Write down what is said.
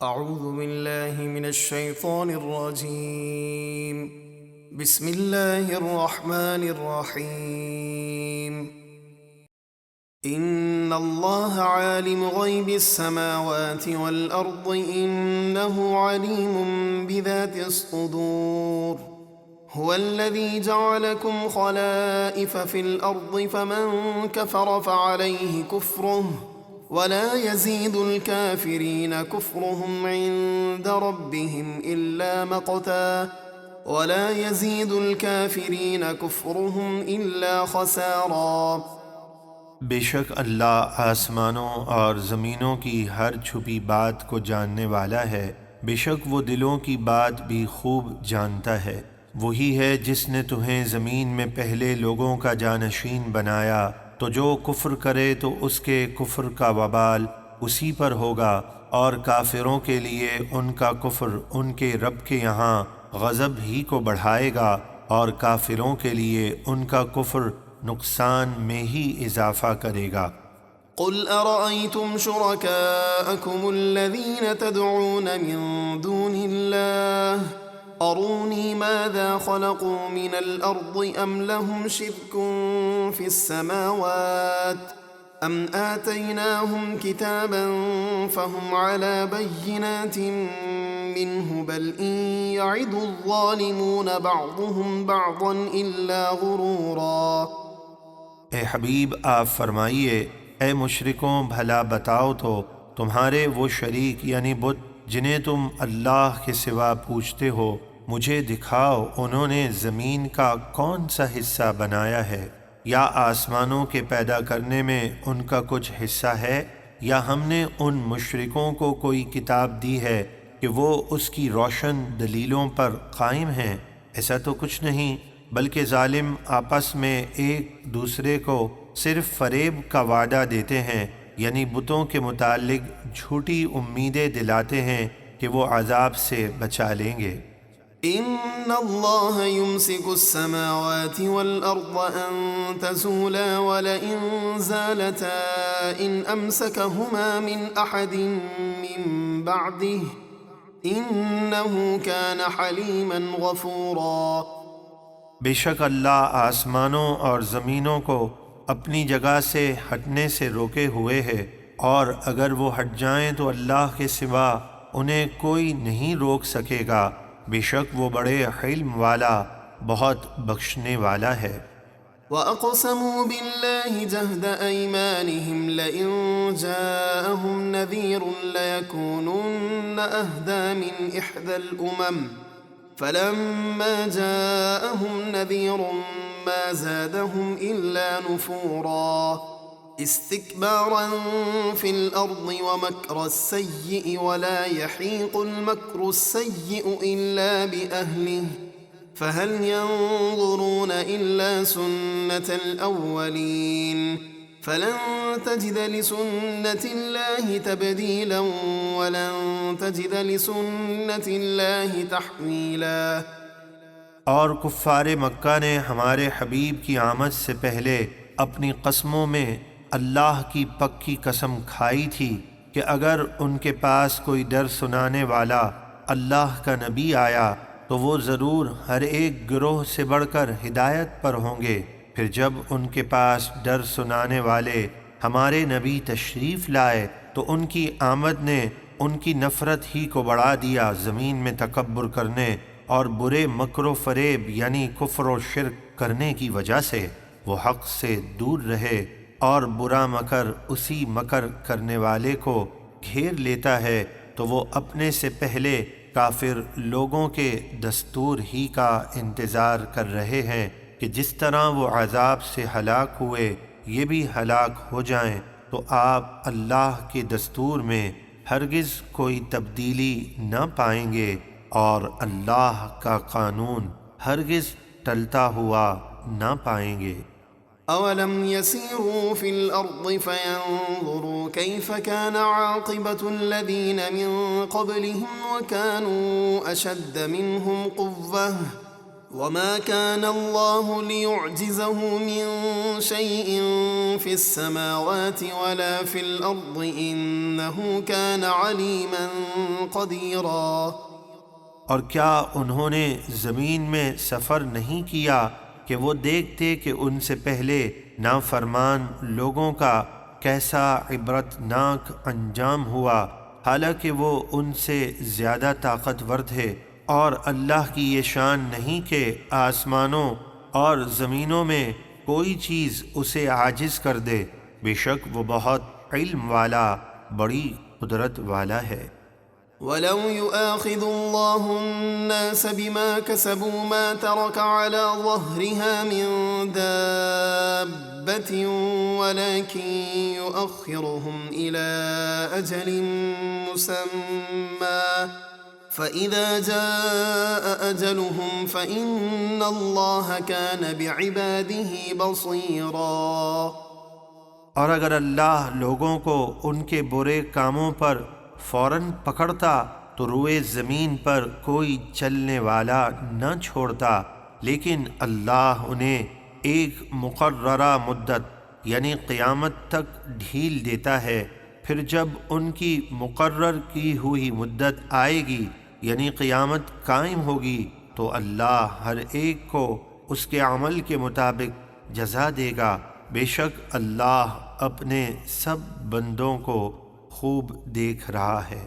أعوذ بالله من الشيطان الرجيم. بسم الله الرحمن الرحيم. إن الله عالم غيب السماوات والأرض إنه عليم بذات الصدور. هو الذي جعلكم خلائف في الأرض فمن كفر فعليه كفره ولا يزيد الكافرين كفرهم عند ربهم إلا مقتا ولا يزيد الكافرين كفرهم إلا خسارا۔ بے شک اللہ آسمانوں اور زمینوں کی ہر چھپی بات کو جاننے والا ہے۔ بے شک وہ دلوں کی بات بھی خوب جانتا ہے۔ وہی ہے جس نے تمہیں زمین میں پہلے لوگوں کا جانشین بنایا، تو جو کفر کرے تو اس کے کفر کا وبال اسی پر ہوگا، اور کافروں کے لیے ان کا کفر ان کے رب کے یہاں غضب ہی کو بڑھائے گا، اور کافروں کے لیے ان کا کفر نقصان میں ہی اضافہ کرے گا۔ قل أرأيتم شركاءكم الذين تدعون من دون الله أروني ماذا خلقوا من الأرض أم لهم شرك في السماوات أم آتيناهم كتابا فهم على بينات منه بل إن يعد الظالمون بعضهم بعضا إلا غرورا۔ اے حبیب آپ فرمائیے، اے مشرکوں بھلا بتاؤ تو تمہارے وہ شریک یعنی بت جنہیں تم اللہ کے سوا پوچھتے ہو، مجھے دکھاؤ انہوں نے زمین کا کون سا حصہ بنایا ہے، یا آسمانوں کے پیدا کرنے میں ان کا کچھ حصہ ہے، یا ہم نے ان مشرکوں کو کوئی کتاب دی ہے کہ وہ اس کی روشن دلیلوں پر قائم ہیں۔ ایسا تو کچھ نہیں، بلکہ ظالم آپس میں ایک دوسرے کو صرف فریب کا وعدہ دیتے ہیں، یعنی بتوں کے متعلق جھوٹی امیدیں دلاتے ہیں کہ وہ عذاب سے بچا لیں گے۔ إن الله يمسك السماوات والأرض أن تزولا ولئن زالتا إن أمسكهما من أحد من بعده إنه كان حليما غفورا۔ بے شک اللہ آسمانوں اور زمینوں کو اپنی جگہ سے ہٹنے سے روکے ہوئے ہے، اور اگر وہ ہٹ جائیں تو اللہ کے سوا انہیں کوئی نہیں روک سکے گا۔ بے شک وہ بڑے حلم والا، بہت بخشنے والا ہے۔ وَأَقْسَمُوا بِاللَّهِ جَهْدَ أَيْمَانِهِمْ لَئِن جَاءَهُمْ نَذِيرٌ لَيَكُونُنَّ أَهْدَىٰ مِنْ إِحْدَى الْأُمَمِ فَلَمَّا جَاءَهُمْ نَذِيرٌ مَا زَادَهُمْ إِلَّا نُفُورًا استكبارا في الأرض ومكر السيء ولا يحيق المكر السيء إلا بأهله فهل ينظرون إلا سنة الأولين فلن تجد لسنة الله تبديلا ولن تجد لسنة الله تحويلا۔ اور کفار مکہ نے ہمارے حبیب کی آمد سے پہلے اپنی قسموں میں اللہ کی پکی قسم کھائی تھی کہ اگر ان کے پاس کوئی ڈر سنانے والا اللہ کا نبی آیا تو وہ ضرور ہر ایک گروہ سے بڑھ کر ہدایت پر ہوں گے۔ پھر جب ان کے پاس ڈر سنانے والے ہمارے نبی تشریف لائے تو ان کی آمد نے ان کی نفرت ہی کو بڑھا دیا، زمین میں تکبر کرنے اور برے مکر و فریب یعنی کفر و شرک کرنے کی وجہ سے وہ حق سے دور رہے، اور برا مکر اسی مکر کرنے والے کو گھیر لیتا ہے، تو وہ اپنے سے پہلے کافر لوگوں کے دستور ہی کا انتظار کر رہے ہیں کہ جس طرح وہ عذاب سے ہلاک ہوئے یہ بھی ہلاک ہو جائیں، تو آپ اللہ کے دستور میں ہرگز کوئی تبدیلی نہ پائیں گے، اور اللہ کا قانون ہرگز ٹلتا ہوا نہ پائیں گے۔ أَوَلَمْ يَسِيرُوا فِي الْأَرْضِ فَيَنظُرُوا كَيْفَ كَانَ عَاقِبَةُ الَّذِينَ مِن قَبْلِهِمْ وَكَانُوا أَشَدَّ مِنْهُمْ قُوَّةً وما كان الله ليعجزه من شيء في السماوات ولا في الأرض إنه كان عليما قديرا۔ اور کیا انہوں نے زمین میں سفر نہیں کیا کہ وہ دیکھتے کہ ان سے پہلے نافرمان لوگوں کا کیسا عبرتناک انجام ہوا، حالانکہ وہ ان سے زیادہ طاقتور تھے۔ اور اللہ کی یہ شان نہیں کہ آسمانوں اور زمینوں میں کوئی چیز اسے عاجز کر دے، بے شک وہ بہت علم والا، بڑی قدرت والا ہے۔ وَلَوْ يُؤَاخِذُ اللَّهُ النَّاسَ بِمَا كَسَبُوا مَا تَرَكَ عَلَى ظَهْرِهَا مِن دَابَّةٍ وَلَكِن يُؤَخِّرُهُمْ إِلَى أَجَلٍ مُّسَمًّى فَإِذَا جَاءَ أَجَلُهُمْ فَإِنَّ اللَّهَ كَانَ بِعِبَادِهِ بَصِيرًا۔ اور اگر اللہ لوگوں کو ان کے برے کاموں پر فوراً پکڑتا تو روئے زمین پر کوئی چلنے والا نہ چھوڑتا، لیکن اللہ انہیں ایک مقررہ مدت یعنی قیامت تک ڈھیل دیتا ہے، پھر جب ان کی مقرر کی ہوئی مدت آئے گی یعنی قیامت قائم ہوگی تو اللہ ہر ایک کو اس کے عمل کے مطابق جزا دے گا، بے شک اللہ اپنے سب بندوں کو خوب دیکھ رہا ہے۔